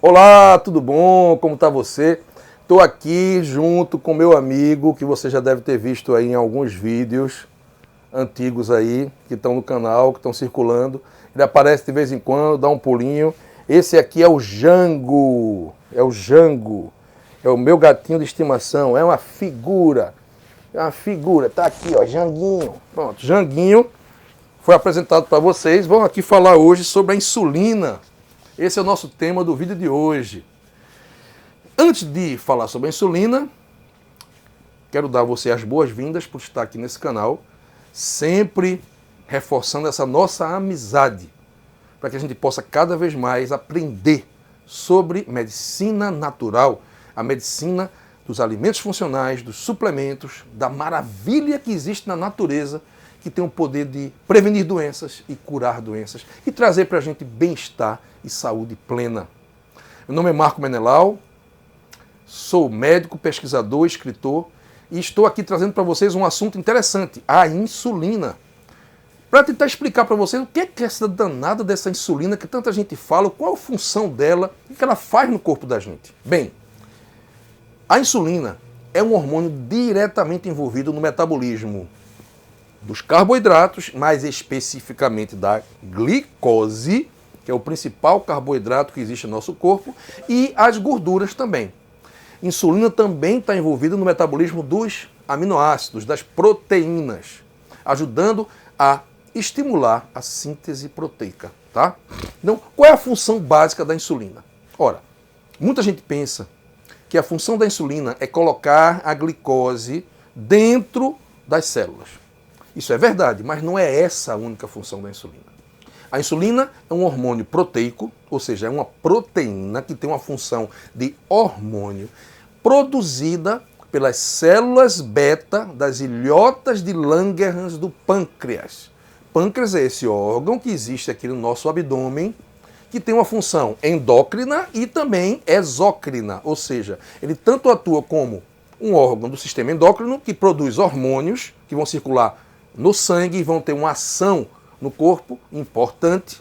Olá, tudo bom? Como está você? Estou aqui junto com meu amigo, que você já deve ter visto aí em alguns vídeos antigos aí, que estão no canal, que estão circulando. Ele aparece de vez em quando, dá um pulinho. Esse aqui é o Jango, é o meu gatinho de estimação, é uma figura, tá aqui, ó, Janguinho. Pronto, Janguinho foi apresentado para vocês. Vamos aqui falar hoje sobre a insulina. Esse é o nosso tema do vídeo de hoje. Antes de falar sobre a insulina, quero dar a você as boas-vindas por estar aqui nesse canal, sempre reforçando essa nossa amizade, para que a gente possa cada vez mais aprender sobre medicina natural, a medicina dos alimentos funcionais, dos suplementos, da maravilha que existe na natureza, que tem o poder de prevenir doenças e curar doenças e trazer para a gente bem-estar e saúde plena. Meu nome é Marco Menelau, sou médico, pesquisador, escritor e estou aqui trazendo para vocês um assunto interessante, a insulina. Para tentar explicar para vocês o que é essa danada dessa insulina que tanta gente fala, qual a função dela, o que ela faz no corpo da gente. Bem, a insulina é um hormônio diretamente envolvido no metabolismo dos carboidratos, mais especificamente da glicose, que é o principal carboidrato que existe no nosso corpo, e as gorduras também. Insulina também está envolvida no metabolismo dos aminoácidos, das proteínas, ajudando a estimular a síntese proteica, tá? Então, qual é a função básica da insulina? Ora, muita gente pensa que a função da insulina é colocar a glicose dentro das células. Isso é verdade, mas não é essa a única função da insulina. A insulina é um hormônio proteico, ou seja, é uma proteína que tem uma função de hormônio produzida pelas células beta das ilhotas de Langerhans do pâncreas. Pâncreas é esse órgão que existe aqui no nosso abdômen, que tem uma função endócrina e também exócrina, ou seja, ele tanto atua como um órgão do sistema endócrino que produz hormônios que vão circular no sangue e vão ter uma ação no corpo importante,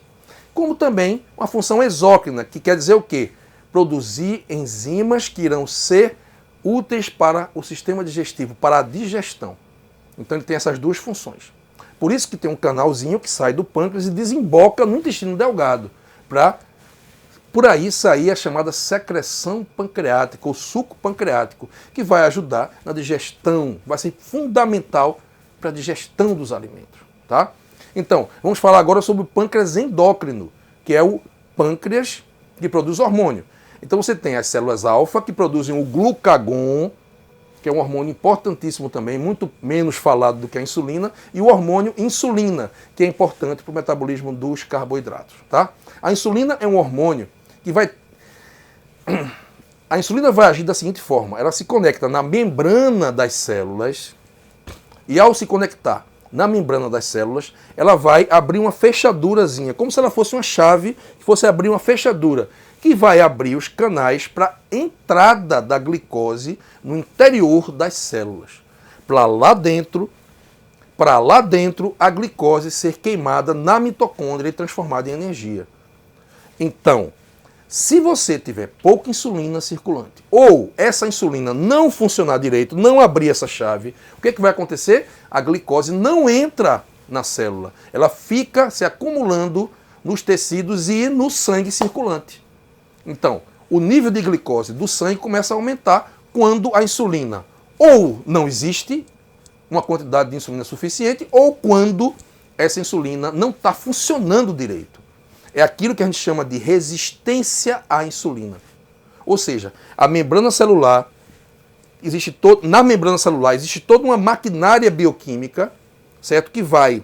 como também uma função exócrina, que quer dizer o quê? Produzir enzimas que irão ser úteis para o sistema digestivo, para a digestão. Então ele tem essas duas funções. Por isso que tem um canalzinho que sai do pâncreas e desemboca no intestino delgado, para por aí sair a chamada secreção pancreática, ou suco pancreático, que vai ajudar na digestão, vai ser fundamental para a digestão dos alimentos, tá? Então, vamos falar agora sobre o pâncreas endócrino, que é o pâncreas que produz hormônio. Então você tem as células alfa que produzem o glucagon, que é um hormônio importantíssimo também, muito menos falado do que a insulina, e o hormônio insulina, que é importante para o metabolismo dos carboidratos, tá? A insulina é um hormônio que vai... A insulina vai agir da seguinte forma, ela se conecta na membrana das células, e ao se conectar na membrana das células, ela vai abrir uma fechadurazinha, como se ela fosse uma chave que fosse abrir uma fechadura, que vai abrir os canais para a entrada da glicose no interior das células. Para lá dentro a glicose ser queimada na mitocôndria e transformada em energia. Então, se você tiver pouca insulina circulante, ou essa insulina não funcionar direito, não abrir essa chave, o que vai acontecer? A glicose não entra na célula. Ela fica se acumulando nos tecidos e no sangue circulante. Então, o nível de glicose do sangue começa a aumentar quando a insulina ou não existe uma quantidade de insulina suficiente, ou quando essa insulina não está funcionando direito. É aquilo que a gente chama de resistência à insulina. Ou seja, a membrana celular, na membrana celular existe toda uma maquinária bioquímica, certo? Que vai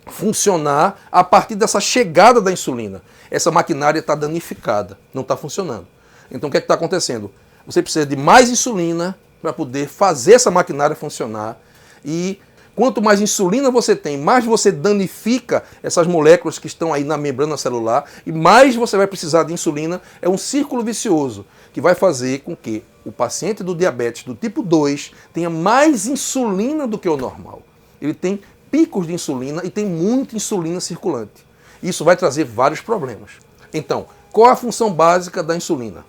funcionar a partir dessa chegada da insulina. Essa maquinária está danificada, não está funcionando. Então o que é que está acontecendo? Você precisa de mais insulina para poder fazer essa maquinária funcionar, e quanto mais insulina você tem, mais você danifica essas moléculas que estão aí na membrana celular, e mais você vai precisar de insulina. É um círculo vicioso que vai fazer com que o paciente do diabetes do tipo 2 tenha mais insulina do que o normal. Ele tem picos de insulina e tem muita insulina circulante. Isso vai trazer vários problemas. Então, qual é a função básica da insulina?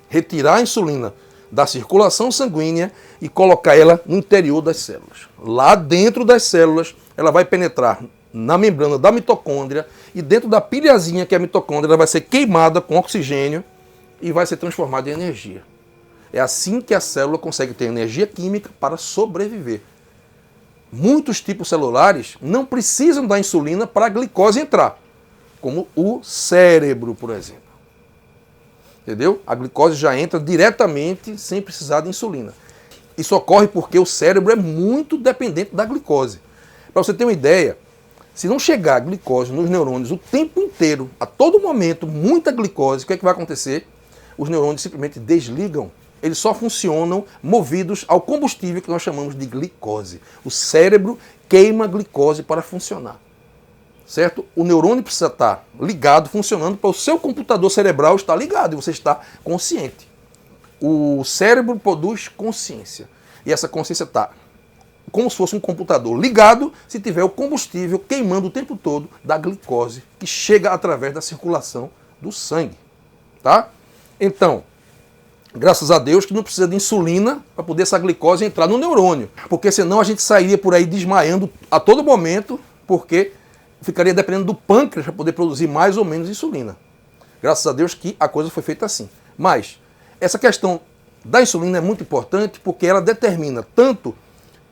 Retirar a insulina da circulação sanguínea e colocar ela no interior das células. Lá dentro das células, ela vai penetrar na membrana da mitocôndria e dentro da pilhazinha, que é a mitocôndria, ela vai ser queimada com oxigênio e vai ser transformada em energia. É assim que a célula consegue ter energia química para sobreviver. Muitos tipos celulares não precisam da insulina para a glicose entrar, como o cérebro, por exemplo. Entendeu? A glicose já entra diretamente sem precisar de insulina. Isso ocorre porque o cérebro é muito dependente da glicose. Para você ter uma ideia, se não chegar glicose nos neurônios o tempo inteiro, a todo momento, muita glicose, o que é que vai acontecer? Os neurônios simplesmente desligam. Eles só funcionam movidos ao combustível que nós chamamos de glicose. O cérebro queima glicose para funcionar. Certo? O neurônio precisa estar ligado, funcionando, para o seu computador cerebral estar ligado e você estar consciente. O cérebro produz consciência. E essa consciência está como se fosse um computador ligado se tiver o combustível queimando o tempo todo da glicose que chega através da circulação do sangue. Tá? Então, graças a Deus que não precisa de insulina para poder essa glicose entrar no neurônio. Porque senão a gente sairia por aí desmaiando a todo momento, porque ficaria dependendo do pâncreas para poder produzir mais ou menos insulina. Graças a Deus que a coisa foi feita assim. Mas essa questão da insulina é muito importante porque ela determina tanto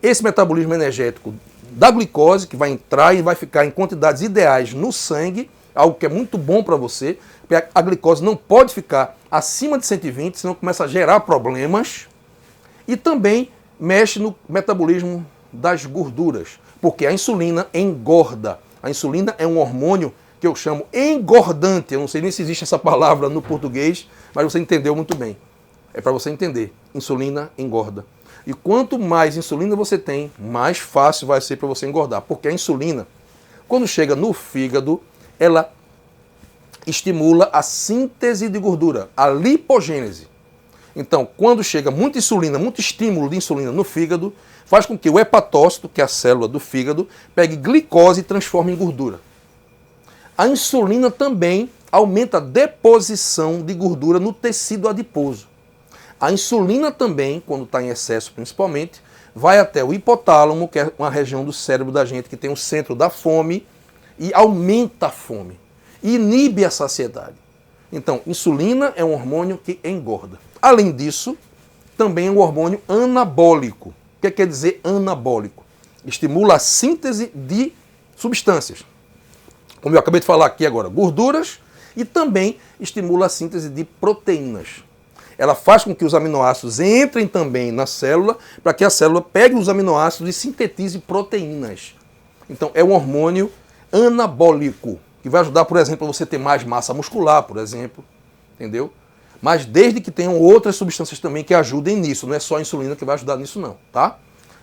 esse metabolismo energético da glicose, que vai entrar e vai ficar em quantidades ideais no sangue, algo que é muito bom para você, porque a glicose não pode ficar acima de 120, senão começa a gerar problemas, e também mexe no metabolismo das gorduras, porque a insulina engorda. A insulina é um hormônio que eu chamo engordante. Eu não sei nem se existe essa palavra no português, mas você entendeu muito bem. É para você entender. Insulina engorda. E quanto mais insulina você tem, mais fácil vai ser para você engordar. Porque a insulina, quando chega no fígado, ela estimula a síntese de gordura, a lipogênese. Então, quando chega muita insulina, muito estímulo de insulina no fígado, faz com que o hepatócito, que é a célula do fígado, pegue glicose e transforme em gordura. A insulina também aumenta a deposição de gordura no tecido adiposo. A insulina também, quando está em excesso principalmente, vai até o hipotálamo, que é uma região do cérebro da gente que tem o centro da fome, e aumenta a fome, e inibe a saciedade. Então, insulina é um hormônio que engorda. Além disso, também é um hormônio anabólico. O que quer dizer anabólico? Estimula a síntese de substâncias. Como eu acabei de falar aqui agora, gorduras, e também estimula a síntese de proteínas. Ela faz com que os aminoácidos entrem também na célula, para que a célula pegue os aminoácidos e sintetize proteínas. Então, é um hormônio anabólico, que vai ajudar, por exemplo, a você ter mais massa muscular, por exemplo. Entendeu? Mas desde que tenham outras substâncias também que ajudem nisso. Não é só a insulina que vai ajudar nisso não, tá?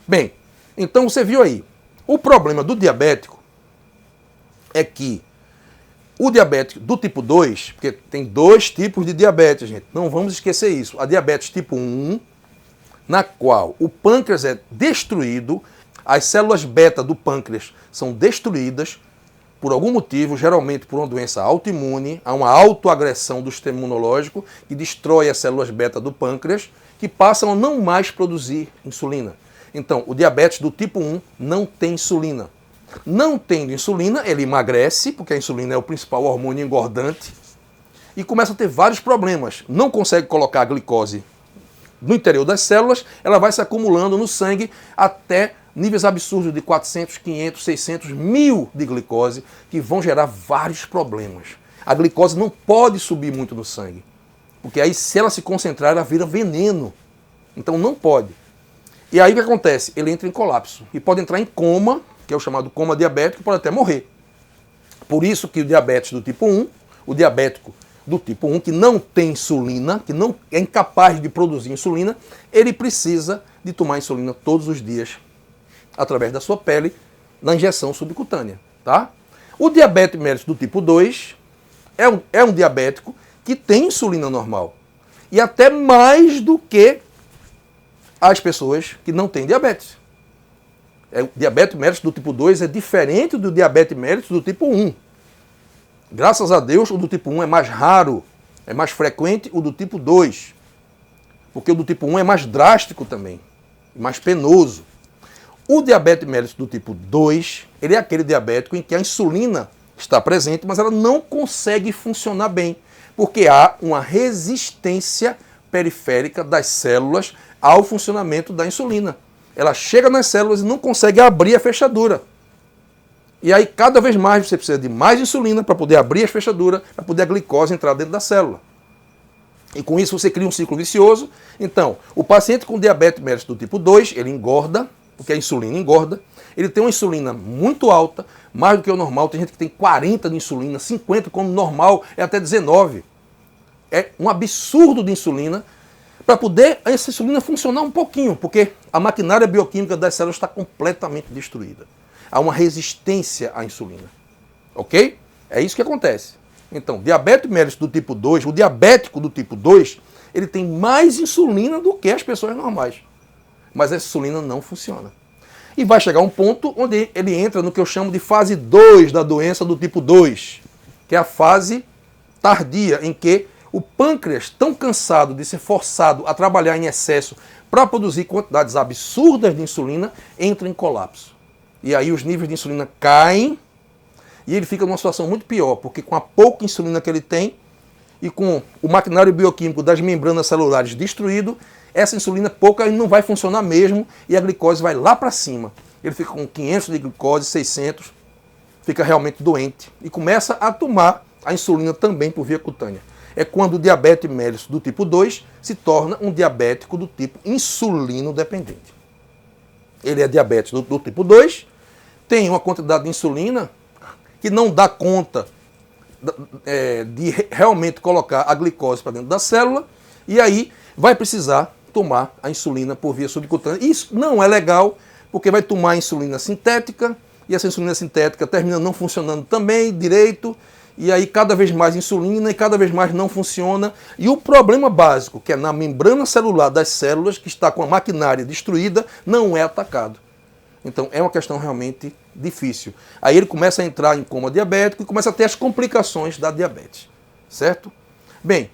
Bem, então você viu aí. O problema do diabético é que o diabético do tipo 2, porque tem dois tipos de diabetes, gente. Não vamos esquecer isso. A diabetes tipo 1, na qual o pâncreas é destruído, as células beta do pâncreas são destruídas por algum motivo, geralmente por uma doença autoimune, há uma autoagressão do sistema imunológico que destrói as células beta do pâncreas, que passam a não mais produzir insulina. Então, o diabetes do tipo 1 não tem insulina. Não tendo insulina, ele emagrece, porque a insulina é o principal hormônio engordante, e começa a ter vários problemas. Não consegue colocar a glicose no interior das células, ela vai se acumulando no sangue até níveis absurdos de 400, 500, 600, 1000 de glicose, que vão gerar vários problemas. A glicose não pode subir muito no sangue, porque aí se ela se concentrar, ela vira veneno. Então não pode. E aí o que acontece? Ele entra em colapso e pode entrar em coma, que é o chamado coma diabético, pode até morrer. Por isso que o diabetes do tipo 1, o diabético do tipo 1, que não tem insulina, que não é incapaz de produzir insulina, ele precisa de tomar insulina todos os dias, através da sua pele, na injeção subcutânea. Tá? O diabetes mellitus do tipo 2 é um diabético que tem insulina normal. E até mais do que as pessoas que não têm diabetes. O diabetes mellitus do tipo 2 é diferente do diabetes mellitus do tipo 1. Graças a Deus, o do tipo 1 é mais raro, é mais frequente o do tipo 2. Porque o do tipo 1 é mais drástico também, mais penoso. O diabetes mellitus do tipo 2, ele é aquele diabético em que a insulina está presente, mas ela não consegue funcionar bem, porque há uma resistência periférica das células ao funcionamento da insulina. Ela chega nas células e não consegue abrir a fechadura. E aí, cada vez mais, você precisa de mais insulina para poder abrir a fechadura, para poder a glicose entrar dentro da célula. E com isso você cria um ciclo vicioso. Então, o paciente com diabetes mellitus do tipo 2, ele engorda, porque a insulina engorda. Ele tem uma insulina muito alta, mais do que o normal. Tem gente que tem 40 de insulina, 50, quando normal é até 19. É um absurdo de insulina para poder essa insulina funcionar um pouquinho, porque a maquinária bioquímica das células está completamente destruída. Há uma resistência à insulina. Ok? É isso que acontece. Então, diabetes mellitus do tipo 2, o diabético do tipo 2, ele tem mais insulina do que as pessoas normais. Mas a insulina não funciona. E vai chegar um ponto onde ele entra no que eu chamo de fase 2 da doença do tipo 2, que é a fase tardia, em que o pâncreas, tão cansado de ser forçado a trabalhar em excesso para produzir quantidades absurdas de insulina, entra em colapso. E aí os níveis de insulina caem e ele fica numa situação muito pior, porque com a pouca insulina que ele tem e com o maquinário bioquímico das membranas celulares destruído, essa insulina pouca não vai funcionar mesmo e a glicose vai lá para cima. Ele fica com 500 de glicose, 600, fica realmente doente e começa a tomar a insulina também por via cutânea. É quando o diabetes mellitus do tipo 2 se torna um diabético do tipo insulino dependente. Ele é diabetes do tipo 2, tem uma quantidade de insulina que não dá conta de realmente colocar a glicose para dentro da célula, e aí vai precisar tomar a insulina por via subcutânea. Isso não é legal, porque vai tomar a insulina sintética, e essa insulina sintética termina não funcionando também direito, e aí cada vez mais insulina e cada vez mais não funciona. E o problema básico, que é na membrana celular das células, que está com a maquinária destruída, não é atacado. Então é uma questão realmente difícil. Aí ele começa a entrar em coma diabético e começa a ter as complicações da diabetes, certo? Bem,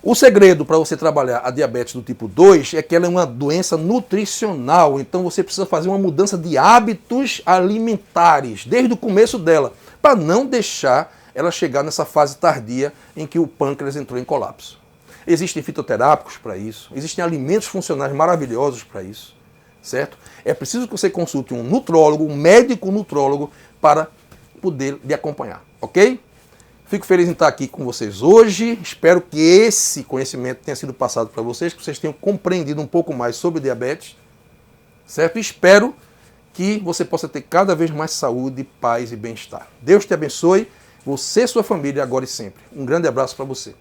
o segredo para você trabalhar a diabetes do tipo 2 é que ela é uma doença nutricional, então você precisa fazer uma mudança de hábitos alimentares desde o começo dela, para não deixar ela chegar nessa fase tardia em que o pâncreas entrou em colapso. Existem fitoterápicos para isso, existem alimentos funcionais maravilhosos para isso, certo? É preciso que você consulte um nutrólogo, um médico nutrólogo, para poder lhe acompanhar, ok? Fico feliz em estar aqui com vocês hoje. Espero que esse conhecimento tenha sido passado para vocês, que vocês tenham compreendido um pouco mais sobre diabetes, certo? E espero que você possa ter cada vez mais saúde, paz e bem-estar. Deus te abençoe, você e sua família, agora e sempre. Um grande abraço para você.